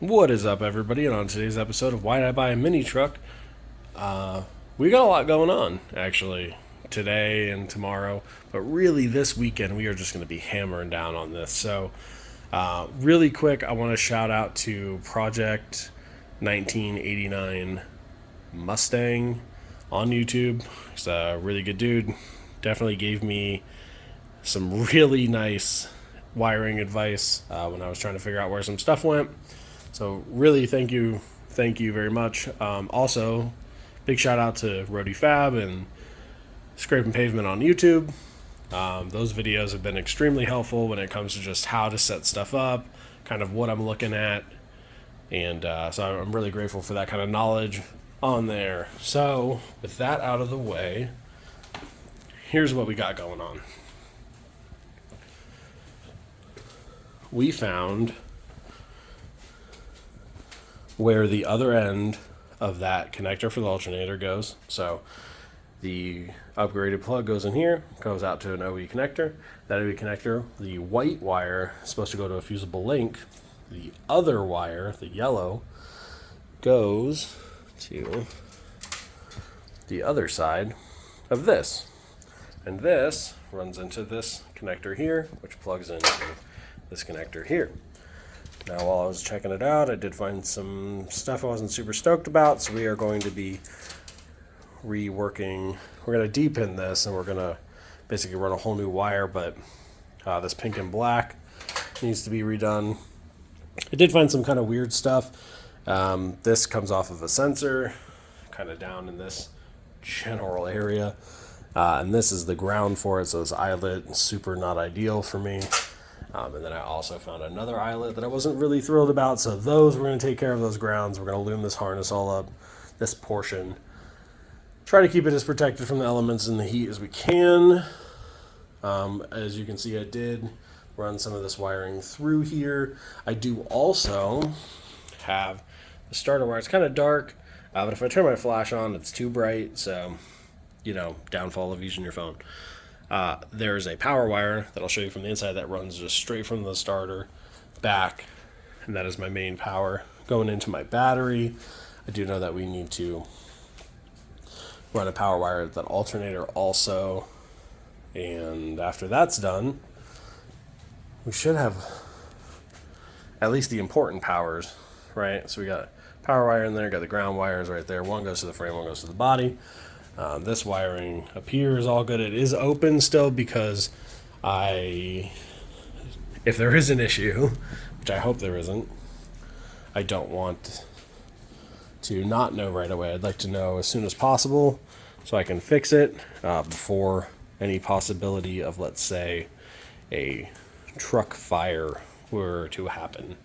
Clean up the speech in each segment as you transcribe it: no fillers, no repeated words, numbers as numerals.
What is up, everybody? And on today's episode of Why Did I Buy a Mini Truck, we got a lot going on, actually, today and tomorrow. But really, this weekend, we are just going to be hammering down on this. So, really quick, I want to shout out to Project 1989 Mustang on YouTube. He's a really good dude. Definitely gave me some really nice wiring advice when I was trying to figure out where some stuff went. So really, thank you very much. Also, big shout out to Roadie Fab and Scraping Pavement on YouTube. Those videos have been extremely helpful when it comes to just how to set stuff up, kind of what I'm looking at, and so I'm really grateful for that kind of knowledge on there. So with that out of the way, here's what we got going on. We found where the other end of that connector for the alternator goes. So the upgraded plug goes in here, goes out to an OE connector. That OE connector, the white wire, is supposed to go to a fusible link. The other wire, the yellow, goes to the other side of this. And this runs into this connector here, which plugs into this connector here. Now, while I was checking it out, I did find some stuff I wasn't super stoked about, so we are going to be reworking. We're going to de-pin this, and we're going to basically run a whole new wire, but this pink and black needs to be redone. I did find some kind of weird stuff. This comes off of a sensor, kind of down in this general area, and this is the ground for it, so this eyelet, super not ideal for me. And then I also found another eyelet that I wasn't really thrilled about. So those, we're going to take care of those grounds. We're going to loom this harness all up, this portion. Try to keep it as protected from the elements and the heat as we can. As you can see, I did run some of this wiring through here. I do also have the starter wire. It's kind of dark, but if I turn my flash on, it's too bright. So, downfall of using your phone. There's a power wire that I'll show you from the inside that runs just straight from the starter back, and that is my main power going into my battery. I do know that we need to run a power wire at that alternator also, and after that's done, we should have at least the important powers, right? So we got power wire in there, got the ground wires right there. One goes to the frame, one goes to the body. This wiring up here is all good. It is open still because if there is an issue, which I hope there isn't, I don't want to not know right away. I'd like to know as soon as possible so I can fix it before any possibility of, let's say, a truck fire were to happen.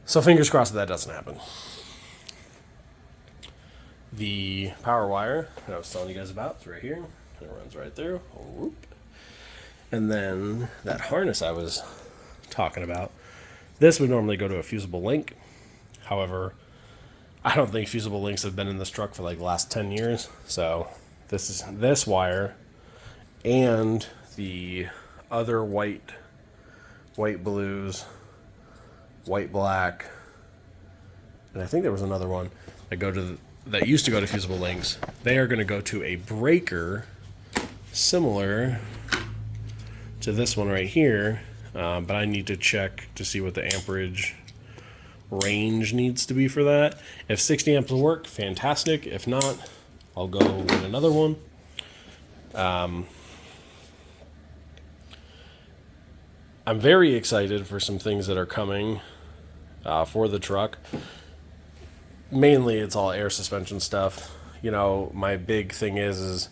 So fingers crossed that doesn't happen. The power wire that I was telling you guys about is right here. It runs right through. Whoop. And then that harness I was talking about, this would normally go to a fusible link. However, I don't think fusible links have been in this truck for like the last 10 years. So this is this wire and the other white blues, white black, and I think there was another one that used to go to fusible links. They are going to go to a breaker similar to this one right here, but I need to check to see what the amperage range needs to be for that. If 60 amps will work, fantastic. If not, I'll go with another one. I'm very excited for some things that are coming for the truck. Mainly it's all air suspension stuff. My big thing is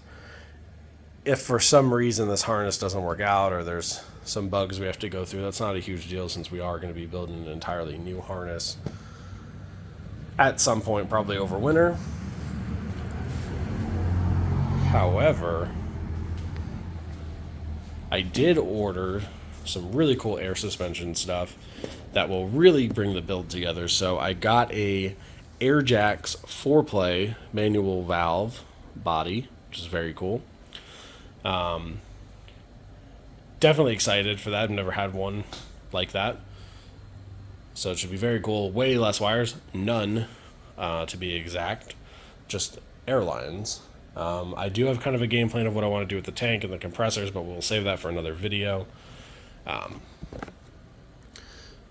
if for some reason this harness doesn't work out or there's some bugs we have to go through, that's not a huge deal since we are going to be building an entirely new harness at some point, probably over winter. However, I did order some really cool air suspension stuff that will really bring the build together. So I got a Airjacks 4-play manual valve body, which is very cool. Definitely excited for that. I've never had one like that. So it should be very cool. Way less wires, none to be exact, just airlines. I do have kind of a game plan of what I want to do with the tank and the compressors, but we'll save that for another video.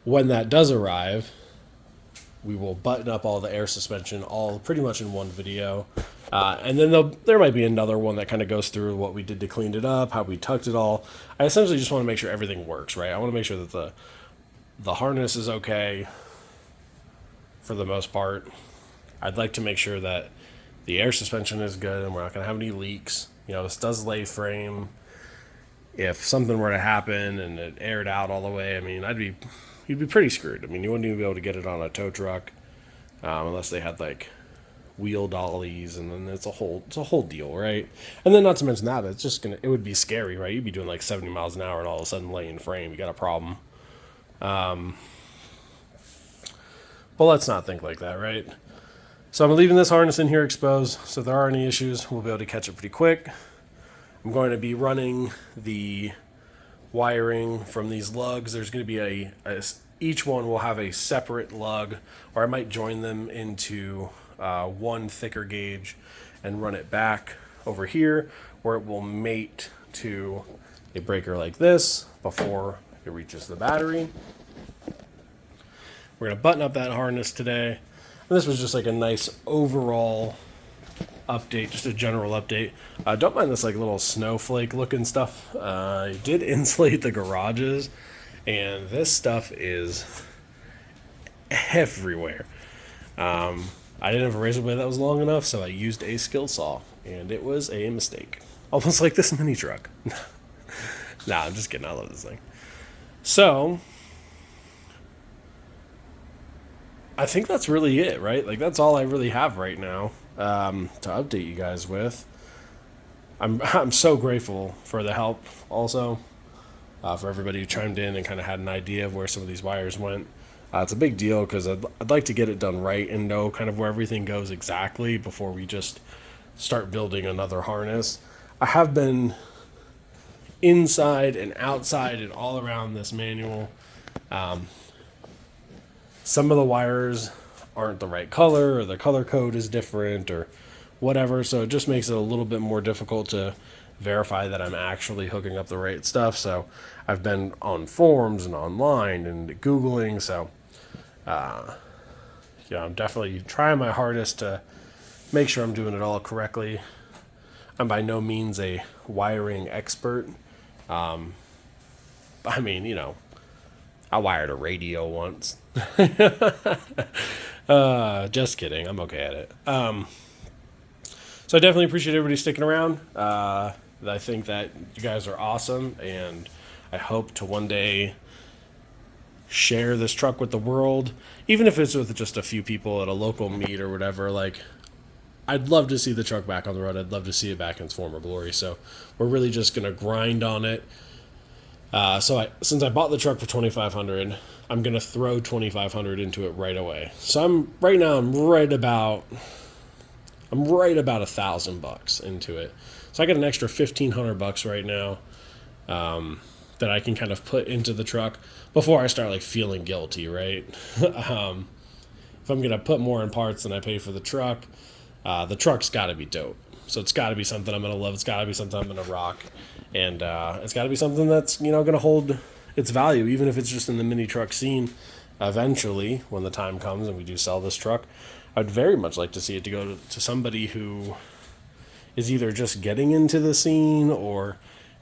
When that does arrive, we will button up all the air suspension all pretty much in one video. And then there might be another one that kind of goes through what we did to clean it up, how we tucked it all. I essentially just want to make sure everything works, right? I want to make sure that the harness is okay for the most part. I'd like to make sure that the air suspension is good and we're not going to have any leaks. You know, this does lay frame. If something were to happen and it aired out all the way, I mean, you'd be pretty screwed. I mean, you wouldn't even be able to get it on a tow truck unless they had like wheel dollies, and then it's a whole deal, right? And then not to mention that, it would be scary, right? You'd be doing like 70 miles an hour and all of a sudden laying frame, you got a problem. But let's not think like that, right? So I'm leaving this harness in here exposed, so if there are any issues, we'll be able to catch it pretty quick. I'm going to be running the wiring from these lugs. There's going to be each one will have a separate lug, or I might join them into one thicker gauge and run it back over here where it will mate to a breaker like this before it reaches the battery. We're going to button up that harness today. And this was just like a nice overall update, just a general update. Don't mind this like little snowflake looking stuff. I did insulate the garages, and this stuff is everywhere. I didn't have a razor blade that was long enough, so I used a skill saw, and it was a mistake. Almost like this mini truck. Nah, I'm just kidding. I love this thing. So I think that's really it, right? Like, that's all I really have right now to update you guys with. I'm so grateful for the help also, for everybody who chimed in and kind of had an idea of where some of these wires went. It's a big deal because I'd like to get it done right and know kind of where everything goes exactly before we just start building another harness. I have been inside and outside and all around this manual. Some of the wires aren't the right color, or the color code is different, or whatever, so it just makes it a little bit more difficult to verify that I'm actually hooking up the right stuff. So I've been on forums and online and Googling, so I'm definitely trying my hardest to make sure I'm doing it all correctly. I'm by no means a wiring expert. I mean, you know, I wired a radio once. Just kidding. I'm okay at it. So I definitely appreciate everybody sticking around. I think that you guys are awesome, and I hope to one day share this truck with the world, even if it's with just a few people at a local meet or whatever. Like, I'd love to see the truck back on the road. I'd love to see it back in its former glory. So we're really just going to grind on it. Since I bought the truck for $2,500, I'm going to throw $2,500 into it right away. So I'm right about $1,000 into it. So I got an extra $1,500 right now that I can kind of put into the truck before I start like feeling guilty, right? If I'm going to put more in parts than I pay for the truck's got to be dope. So it's got to be something I'm going to love. It's got to be something I'm going to rock. And it's got to be something that's, going to hold its value, even if it's just in the mini truck scene. Eventually, when the time comes and we do sell this truck, I'd very much like to see it to go to somebody who is either just getting into the scene or,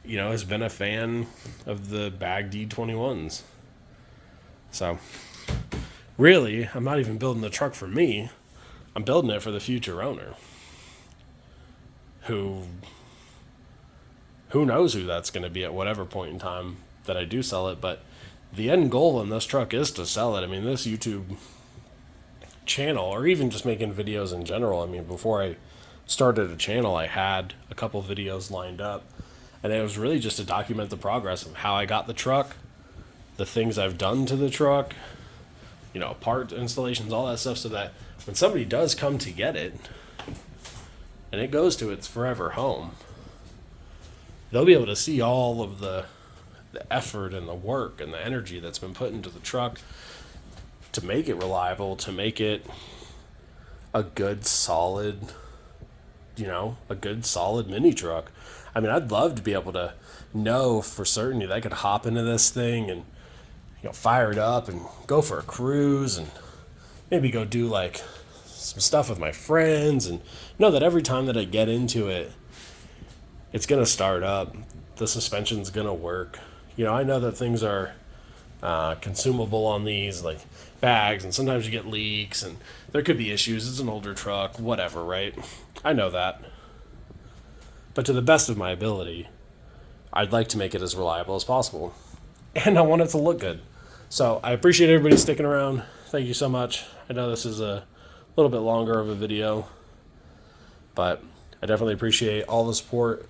has been a fan of the Bag D21s. So, really, I'm not even building the truck for me. I'm building it for the future owner. Who knows who that's going to be at whatever point in time that I do sell it, but the end goal in this truck is to sell it. I mean, this YouTube channel, or even just making videos in general, I mean, before I started a channel, I had a couple videos lined up, and it was really just to document the progress of how I got the truck, the things I've done to the truck, part installations, all that stuff, so that when somebody does come to get it, and it goes to its forever home, they'll be able to see all of the effort and the work and the energy that's been put into the truck. to make it reliable, to make it a good solid, a good solid mini truck. I mean, I'd love to be able to know for certainty that I could hop into this thing and fire it up and go for a cruise and maybe go do like some stuff with my friends, and know that every time that I get into it, it's gonna start up. The suspension's gonna work. I know that things are consumable on these, like bags, and sometimes you get leaks, and there could be issues. It's an older truck, whatever, right? I know that. But to the best of my ability, I'd like to make it as reliable as possible. And I want it to look good. So I appreciate everybody sticking around. Thank you so much. I know this is a little bit longer of a video, but I definitely appreciate all the support.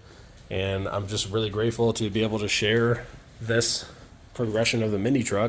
And I'm just really grateful to be able to share this progression of the mini truck